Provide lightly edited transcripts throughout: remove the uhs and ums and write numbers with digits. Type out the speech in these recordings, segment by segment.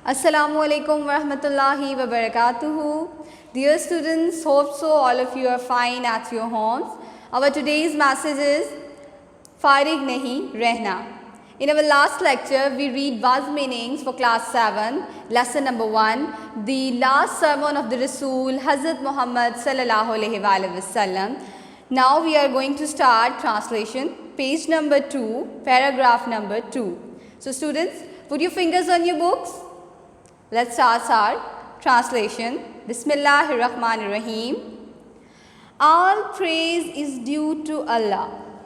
Assalamu alaikum warahmatullahi wabarakatuh. Dear students, hope so all of you are fine at your homes. Our today's message is Farig Nahi Rehna. In our last lecture, we read Waz meanings for class 7, lesson number 1, the last sermon of the Rasul, Hazrat Muhammad sallallahu alaihi wasallam. Now we are going to start translation, page number 2, paragraph number 2. So students, put your fingers on your books. Let's start our translation. Bismillahirrahmanirrahim. All praise is due to Allah.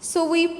So we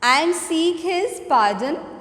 And seek his pardon.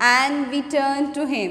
And we turn to him.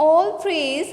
All praise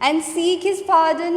And seek his pardon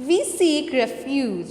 We seek refuge.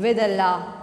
with Allah,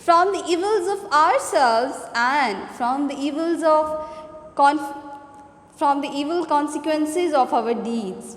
From the evils of ourselves and from the evil consequences of our deeds.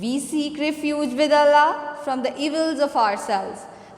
We seek refuge with Allah from the evils of ourselves.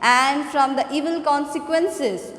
And from the evil consequences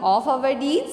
of our deeds,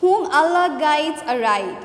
Whom Allah guides aright,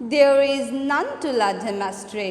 There is none to lead him astray,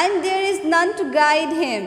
And there is none to guide him,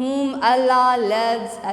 Whom Allah leads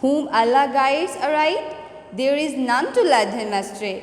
Whom Allah guides aright, there is none to lead him astray.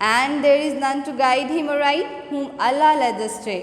And there is none to guide him aright, whom Allah leads astray.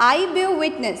I bear witness,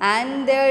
And there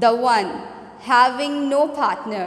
The one having no partner,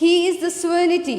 He is the sovereignty,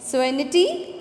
Sovereignty,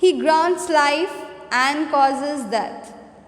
He grants life and causes death,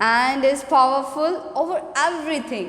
And is powerful over everything,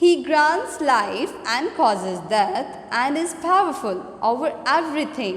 He grants life and causes death and is powerful over everything.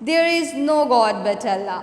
There is no God but Allah,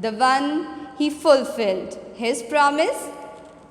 The one he fulfilled his promise,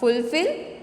Fulfill,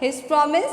His promise,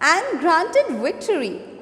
And granted victory,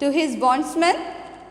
To his bondsmen,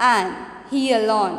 And he alone,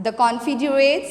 The confederates,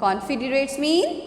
Confederates mean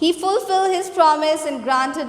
He fulfilled his promise and granted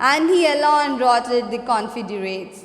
And he alone routed the confederates,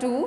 2.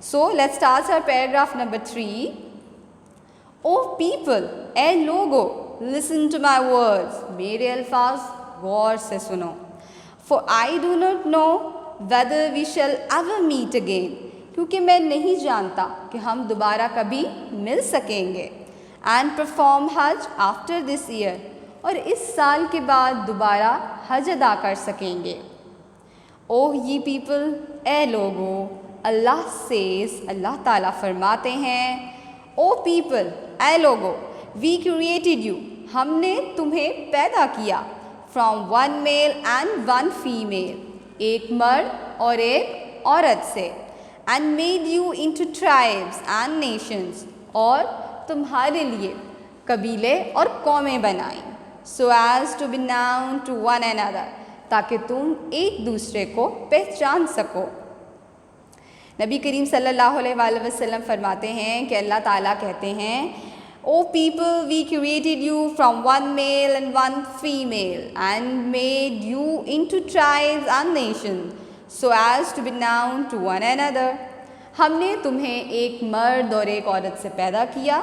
So let's start our paragraph number 3. O people, a logo, listen to my words، میرے الفاظ غور سے سنو. For I do not know whether we shall ever meet again، کیونکہ میں نہیں جانتا کہ ہم دوبارہ کبھی مل سکیں گے. And perform Hajj after this year، اور اس سال کے بعد دوبارہ حج ادا کر سکیں گے. Oh ye people، اے لوگو، اللہ says، اللہ تعالیٰ فرماتے ہیں، Oh people، a logo, we created you، ہم نے تمہیں پیدا کیا، from one male and one female، ایک مرد اور ایک عورت سے، and made you into tribes and nations، اور تمہارے لیے قبیلے اور قومیں بنائیں، so as to be known to one another، تاکہ تم ایک دوسرے کو پہچان سکو. نبی کریم صلی اللہ علیہ وآلہ وسلم فرماتے ہیں کہ اللہ تعالیٰ کہتے ہیں، O people، we created you from one male and one female and made you into tribes and nations so as to be known to one another. ہم نے تمہیں ایک مرد اور ایک عورت سے پیدا کیا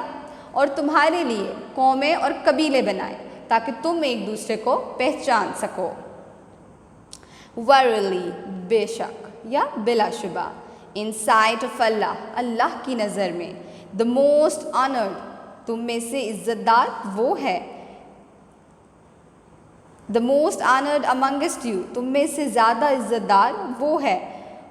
اور تمہارے لیے قومیں اور قبیلے بنائے تاکہ تم ایک دوسرے کو پہچان سکو. Verily، بے شک یا بلا شبہ، in sight of اللہ، اللہ کی نظر میں، the most honored، تم میں سے عزت دار وہ ہے، the most honored amongst you، تم میں سے زیادہ عزت دار وہ ہے،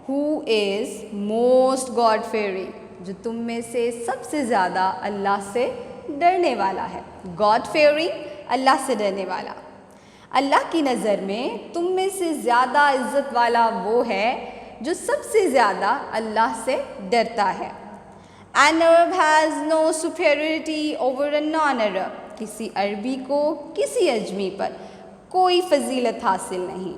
who is most God fearing، جو تم میں سے سب سے زیادہ اللہ سے ڈرنے والا ہے. God fearing، اللہ سے ڈرنے والا. اللہ کی نظر میں تم میں سے زیادہ عزت والا وہ ہے جو سب سے زیادہ اللہ سے ڈرتا ہے. An Arab has no superiority over a non-Arab، کسی عربی کو کسی اجمی پر کوئی فضیلت حاصل نہیں.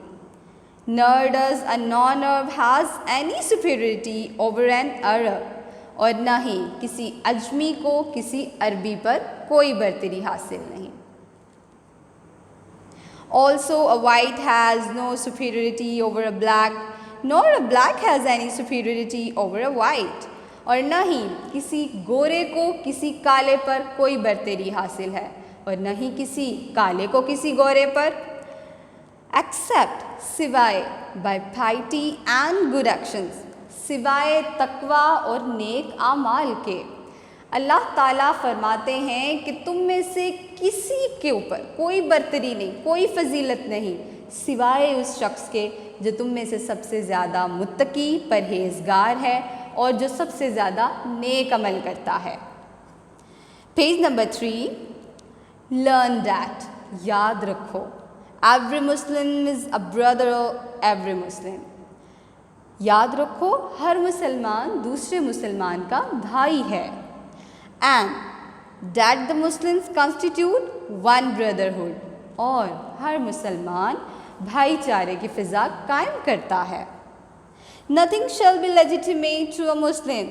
Nor does a non-Arab has any superiority over an Arab، اور نہ ہی کسی اجمی کو کسی عربی پر کوئی برتری حاصل نہیں. Also a white has no superiority over a black، nor a black has any superiority over a white، اور نہ ہی کسی گورے کو کسی کالے پر کوئی برتری حاصل ہے اور نہ ہی کسی کالے کو کسی گورے پر. Except، سوائے by piety and good actions، سوائے تقوی اور نیک اعمال کے. اللہ تعالیٰ فرماتے ہیں کہ تم میں سے کسی کے اوپر کوئی برتری نہیں، کوئی فضیلت نہیں سوائے اس شخص کے جو تم میں سے سب سے زیادہ متقی، پرہیزگار ہے اور جو سب سے زیادہ نیک عمل کرتا ہے. پیج نمبر 3، learn that، یاد رکھو. Every Muslim is a brother of every Muslim، یاد رکھو ہر مسلمان دوسرے مسلمان کا بھائی ہے. And that the Muslims constitute one brotherhood، اور ہر مسلمان بھائی چارے کی فضا قائم کرتا ہے. Nothing shall be legitimate to a Muslim،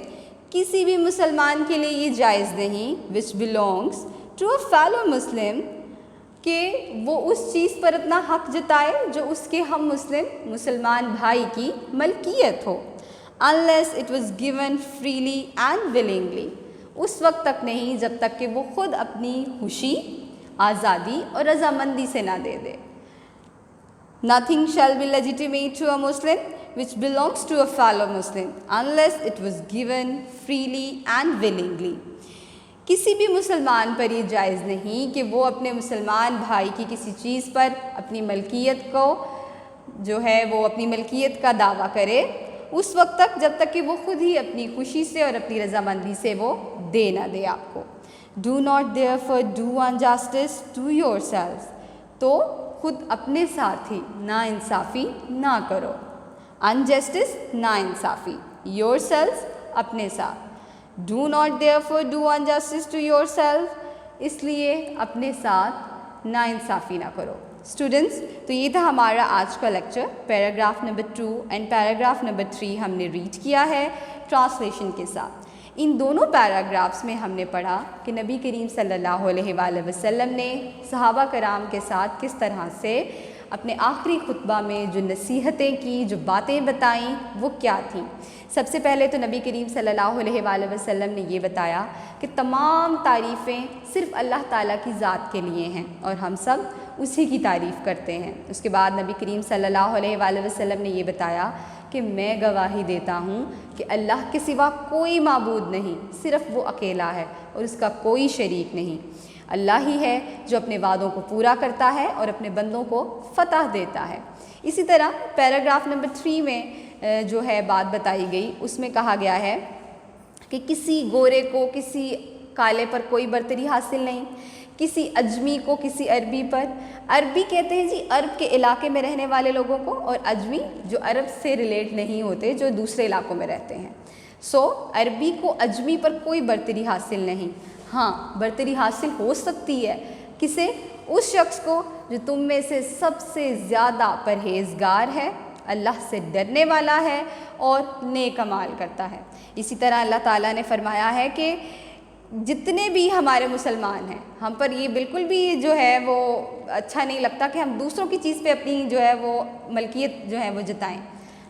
کسی بھی مسلمان کے لیے یہ جائز نہیں which belongs to a fellow Muslim، کہ وہ اس چیز پر اپنا حق جتائے جو اس کے ہم مسلمان بھائی کی ملکیت ہو. Unless it was given freely and willingly، اس وقت تک نہیں جب تک کہ وہ خود اپنی خوشی، آزادی اور رضامندی سے نہ دے دے. Nothing shall be legitimate to a Muslim which belongs to a fellow Muslim unless it was given freely and willingly، کسی بھی مسلمان پر یہ جائز نہیں کہ وہ اپنے مسلمان بھائی کی کسی چیز پر اپنی ملکیت کو جو ہے وہ اپنی ملکیت کا دعویٰ کرے اس وقت تک جب تک کہ وہ خود ہی اپنی خوشی سے اور اپنی رضامندی سے وہ دے نہ دے آپ کو. Do not therefore do injustice to yourselves، تو خود اپنے ساتھ ہی ناانصافی نہ کرو. Injustice ناانصافی، yourselves اپنے ساتھ. Do not therefore do injustice to yourself، اس لیے اپنے ساتھ ناانصافی نہ کرو. اسٹوڈنٹس، تو یہ تھا ہمارا آج کا lecture. Paragraph number 2 and paragraph number 3 ہم نے ریڈ کیا ہے ٹرانسلیشن کے ساتھ. ان دونوں پیراگرافس میں ہم نے پڑھا کہ نبی کریم صلی اللہ علیہ وآلہ وسلم نے صحابہ کرام کے ساتھ کس طرح سے اپنے آخری خطبہ میں جو نصیحتیں کی، جو باتیں بتائیں وہ کیا تھیں؟ سب سے پہلے تو نبی کریم صلی اللہ علیہ وآلہ وسلم نے یہ بتایا کہ تمام تعریفیں صرف اللہ تعالیٰ کی ذات کے لیے ہیں اور ہم سب اسی کی تعریف کرتے ہیں۔ اس کے بعد نبی کریم صلی اللہ علیہ وآلہ وسلم نے یہ بتایا کہ میں گواہی دیتا ہوں کہ اللہ کے سوا کوئی معبود نہیں، صرف وہ اکیلا ہے اور اس کا کوئی شریک نہیں۔ اللہ ہی ہے جو اپنے وعدوں کو پورا کرتا ہے اور اپنے بندوں کو فتح دیتا ہے۔ اسی طرح پیراگراف نمبر 3 میں جو ہے بات بتائی گئی، اس میں کہا گیا ہے کہ کسی گورے کو کسی کالے پر کوئی برتری حاصل نہیں، کسی اجمی کو کسی عربی پر۔ عربی کہتے ہیں جی عرب کے علاقے میں رہنے والے لوگوں کو، اور اجمی جو عرب سے ریلیٹ نہیں ہوتے، جو دوسرے علاقوں میں رہتے ہیں۔ عربی کو اجمی پر کوئی برتری حاصل نہیں۔ ہاں، برتری حاصل ہو سکتی ہے کسے؟ اس شخص کو جو تم میں سے سب سے زیادہ پرہیزگار ہے، اللہ سے ڈرنے والا ہے اور نیک اعمال کرتا ہے۔ اسی طرح اللہ تعالیٰ نے فرمایا ہے کہ جتنے بھی ہمارے مسلمان ہیں، ہم پر یہ بالکل بھی جو ہے وہ اچھا نہیں لگتا کہ ہم دوسروں کی چیز پہ اپنی جو ہے وہ ملکیت جو ہے وہ جتائیں،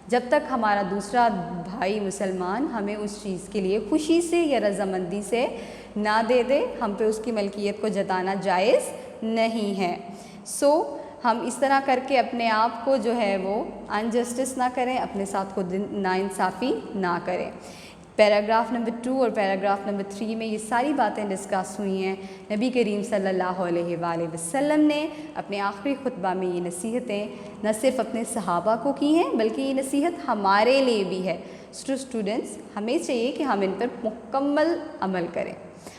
جب تک ہمارا دوسرا بھائی مسلمان ہمیں اس چیز کے لیے خوشی سے یا رضامندی سے نہ دے دے، ہم پہ اس کی ملکیت کو جتانا جائز نہیں ہے۔ ہم اس طرح کر کے اپنے آپ کو جو ہے وہ انجسٹس نہ کریں، اپنے ساتھ خود ناانصافی نہ کریں۔ پیراگراف نمبر 2 اور پیراگراف نمبر 3 میں یہ ساری باتیں ڈسکس ہوئی ہیں۔ نبی کریم صلی اللہ علیہ وآلہ وسلم نے اپنے آخری خطبہ میں یہ نصیحتیں نہ صرف اپنے صحابہ کو کی ہیں، بلکہ یہ نصیحت ہمارے لیے بھی ہے۔ اسٹوڈنٹس، ہمیں چاہیے کہ ہم ان پر مکمل عمل کریں۔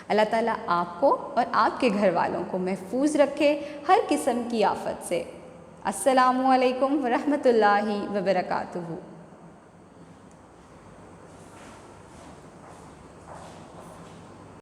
اللہ تعالیٰ آپ کو اور آپ کے گھر والوں کو محفوظ رکھے ہر قسم کی آفت سے۔ السلام علیکم ورحمۃ اللہ وبرکاتہ۔